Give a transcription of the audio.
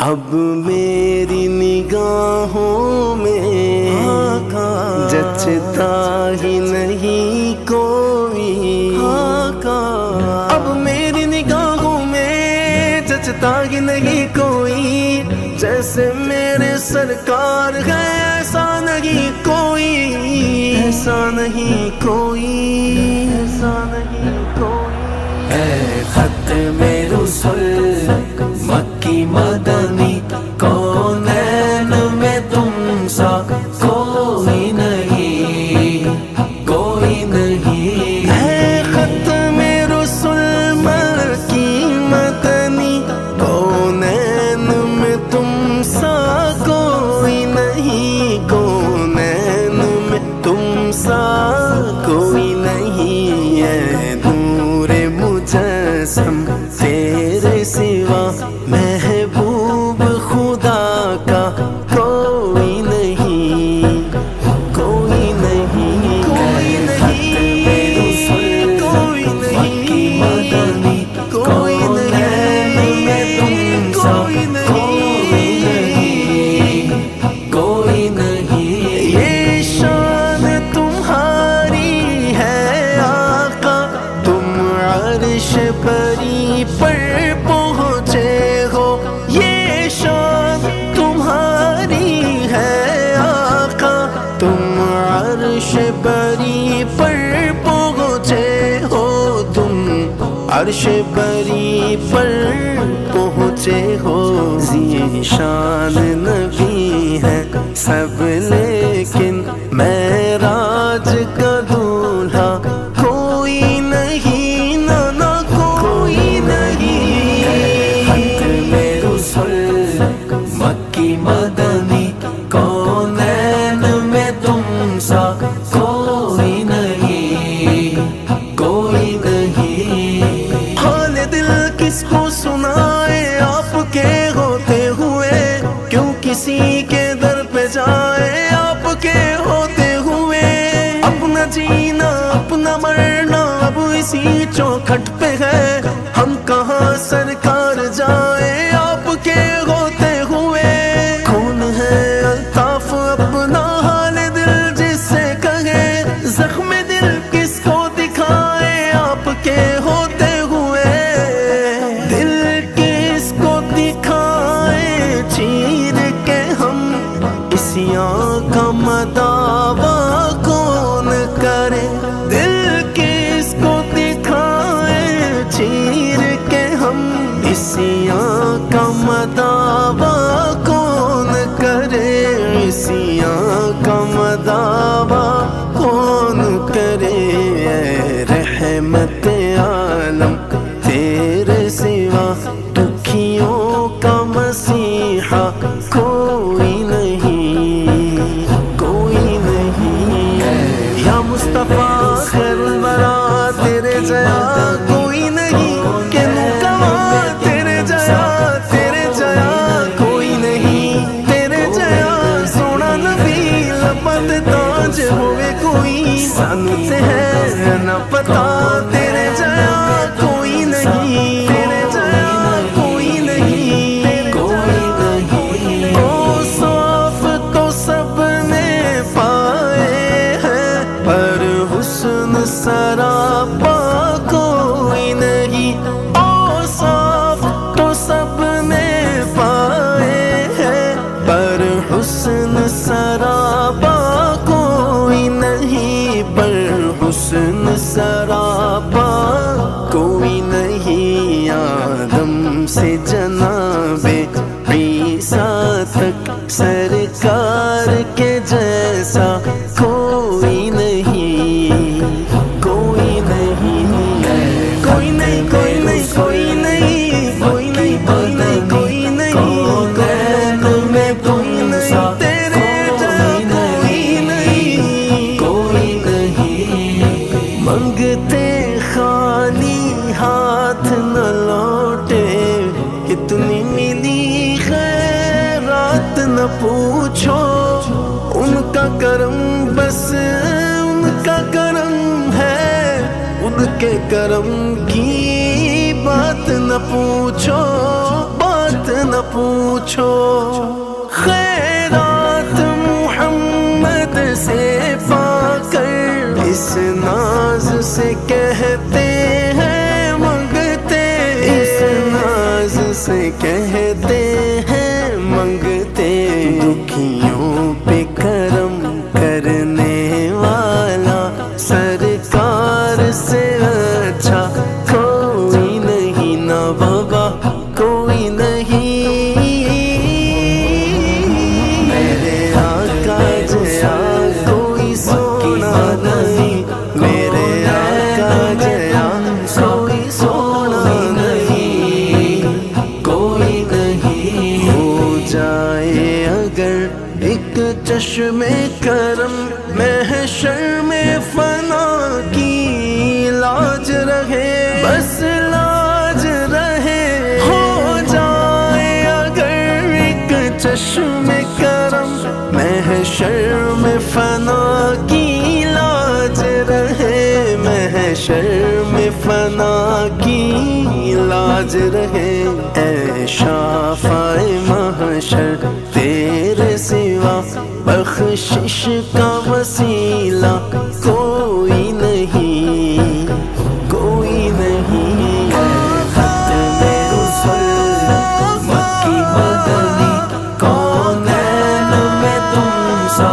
اب میری نگاہوں میں جچتا ہی نہیں کوئی آقا، اب میری نگاہوں میں جچتا ہی نہیں کوئی، جیسے میرے سرکار ہے ایسا نہیں کوئی، ایسا نہیں کوئی، ایسا نہیں کوئی۔ اے ختم رسل مکی مدنی، کونین میں تم سا کوئی نہیں، کوئی نہیں۔ اے ختم رسل مکی مدنی، کونین میں تم سا کوئی نہیں، کونین میں تم سا کوئی نہیں۔ اے نور مجسم تیرے سوا محبوب خدا کا کوئی نہیں، کوئی نہیں، کوئی نہیں، کوئی نہیں، مدنی کوئی نہیں، میں تم سا کوئی نہیں، کوئی نہیں۔ یہ شان تمہاری ہے آقا، تم عرش بری پر پہنچے ہو، یہ شان تمہاری ہے آقا، تم عرش بری پر پہنچے ہو، تم عرش بری پر پہنچے ہو۔ ذی شان نبی ہے سب لیکن معراج کا دولہا کوئی نہیں، نہ کوئی نہیں۔ ختم رسل مکی مدنی، کونین میں تم سا کوئی نہیں، کوئی نہیں۔ حال دل کس کو سنائے آپ کے ہوتے ہوئے، کیوں کسی کے در پہ جائے آپ کے ہوتے ہوئے۔ اپنا جینا اپنا مرنا اب اسی چوکھٹ پہ ہے، ہم کہاں سرکار جائے آپ کے ہوتے ہوئے۔ کون ہے الطاف اپنا حال دل جس سے کہے، زخم دل کس کو دکھائے آپ کے ہوتے ہوئے۔ دل کس کو دکھائے چیر کے ہم، اسیاں کا مداوا کون کرے۔ دل کس کو دکھائے چیر کے ہم، اسیاں کا مداوا کون کرے، اسیاں کا مداوا کون کرے۔ اے رحمت عالم تیرے سوا دکھیوں کا مسیحا کوئی نہیں، کوئی نہیں۔ یا مصطفیٰ خیر الورا تیرے جیا کوئی نہیں، کہ نکوا تیرے جیا کوئی نہیں، تیرے جیا سونا نبی لبت تاج ہوئے کوئی، سانو تے ہے نہ پتا تیرے جیا کوئی نہیں، تیرے جیا کوئی نہیں، کوئی نہیں۔ اوصاف تو سب نے پائے ہیں، پر حسن سراپا کوئی نہیں۔ اوصاف تو سب نے پائے ہیں، پر حسن سراپا کوئی نہیں، پر حسن سراپا کوئی نہیں۔ آدم سے جناب عیسیٰ تک سرکار کے جیسا کوئی نہیں، کوئی نہیں، کوئی نہیں، کوئی نہیں، کوئی نہیں، کوئی نہیں، کوئی نہیں، کوئی نہیں، کونین میں کوئی نہیں، تیرے جیسا کوئی نہیں، کوئی نہیں۔ منگتے خالی ہاتھ نہ لوٹے، کتنی ملی خیرات نہ پوچھو، ان کا کرم بس ان کا کرم ہے، ان کے کرم کی بات نہ پوچھو، بات نہ پوچھو، خیرات محمد سے پا کر اس ناز سے کہتے ہیں منگتے، اس ناز سے کہتے ہیں منگتے، دکھیوں پہ کرم کرنے والا سرکار سے اچھا کوئی نہیں، نہ بابا کوئی نہیں، میرے آقا جیا کوئی سونا نہیں، میرے آقا جیا کوئی سونا نہیں، کوئی نہیں۔ ہو جائے اگر ایک چشم کرم محشر میں فنا کی لاج رہے، بس لاج رہے، ہو جائے اگر ایک چشم کرم محشر میں فنا کی لاج رہے، محشر میں فنا کی لاج رہے، اے شافع محشر تیرے سوا بخشش کا وسیلہ کوئی نہیں، کوئی نہیں، ختم رسل مکی مدنی کونین میں تم سا